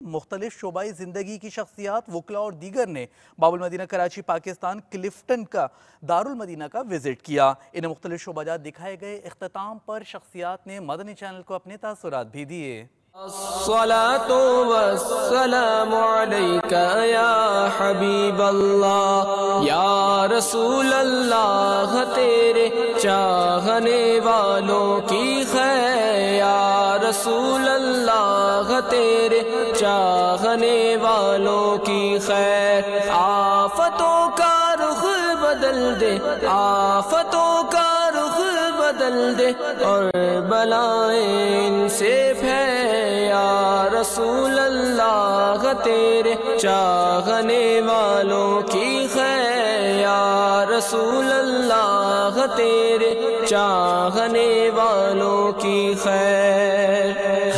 مختلف شعبۂ زندگی کی شخصیات، وکلاء اور دیگر نے باب المدینہ کراچی پاکستان کلفٹن کا دارالمدینہ کا وزٹ کیا۔ انہیں مختلف شعبہ جات دکھائے گئے۔ اختتام پر شخصیات نے مدنی چینل کو اپنے تاثرات بھی دیے۔ الصلاة والسلام علیک یا حبیب اللہ، یا رسول اللہ، تیرے چاہنے والوں کی خیر، یا رسول اللہ، تیرے چاہنے والوں کی خیر۔ آفتوں کا رخ بدل دے، آفتوں کا رخ بدل دے، اور بلائیں ان سے پھیل، یا رسول اللہ، تیرے چاہنے والوں کی خیر، یا رسول اللہ، تیرے چاہنے والوں کی خیر۔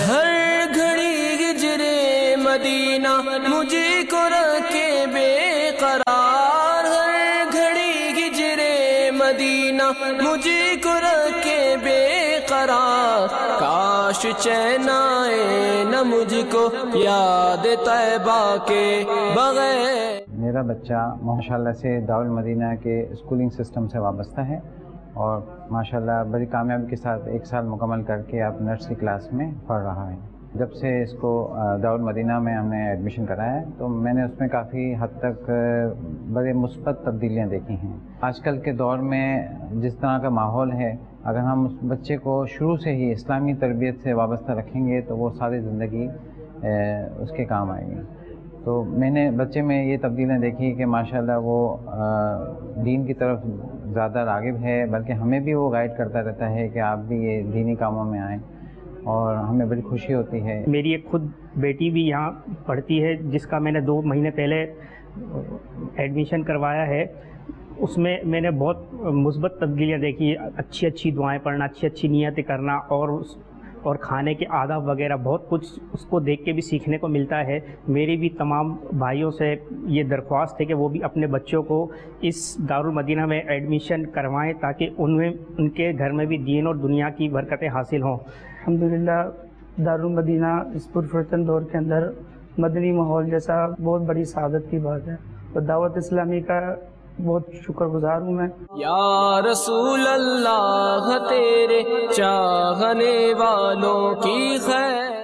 ہر گھڑی ہجرے مدینہ مجھے کو رکھے بے قرار، ہر گھڑی ہجرے مدینہ مجھے کو رکھے بے قرار۔ کاش چین آئے نہ مجھ کو یاد طیبہ کے بغیر۔ میرا بچہ ماشاءاللہ سے دارالمدینہ کے اسکولنگ سسٹم سے وابستہ ہے اور ماشاءاللہ بڑی کامیابی کے ساتھ 1 سال مکمل کر کے اب نرسری کلاس میں پڑھ رہا ہے۔ جب سے اس کو دارالمدینہ میں ہم نے ایڈمیشن کرایا ہے تو میں نے اس میں کافی حد تک بڑے مثبت تبدیلیاں دیکھی ہیں۔ آج کل کے دور میں جس طرح کا ماحول ہے، اگر ہم اس بچے کو شروع سے ہی اسلامی تربیت سے وابستہ رکھیں گے تو وہ ساری زندگی اس کے کام آئے گی۔ تو میں نے بچے میں یہ تبدیلیاں دیکھی کہ ماشاءاللہ وہ دین کی طرف زیادہ راغب ہے، بلکہ ہمیں بھی وہ گائیڈ کرتا رہتا ہے کہ آپ بھی یہ دینی کاموں میں آئیں، اور ہمیں بڑی خوشی ہوتی ہے۔ میری ایک خود بیٹی بھی یہاں پڑھتی ہے جس کا میں نے 2 مہینے پہلے ایڈمیشن کروایا ہے۔ اس میں میں نے بہت مثبت تبدیلیاں دیکھی، اچھی دعائیں پڑھنا، اچھی نیتیں کرنا، اور کھانے کے آداب وغیرہ بہت کچھ اس کو دیکھ کے بھی سیکھنے کو ملتا ہے۔ میری بھی تمام بھائیوں سے یہ درخواست ہے کہ وہ بھی اپنے بچوں کو اس دارالمدینہ میں ایڈمیشن کروائیں تاکہ ان کے گھر میں بھی دین اور دنیا کی برکتیں حاصل ہوں۔ الحمدللہ دارالمدینہ اس پرفتن دور کے اندر مدنی ماحول جیسا بہت بڑی سعادت کی بات ہے، تو دعوت اسلامی کا بہت شکر گزار ہوں میں۔ یا رسول اللہ، تیرے چاہنے والوں کی خیر۔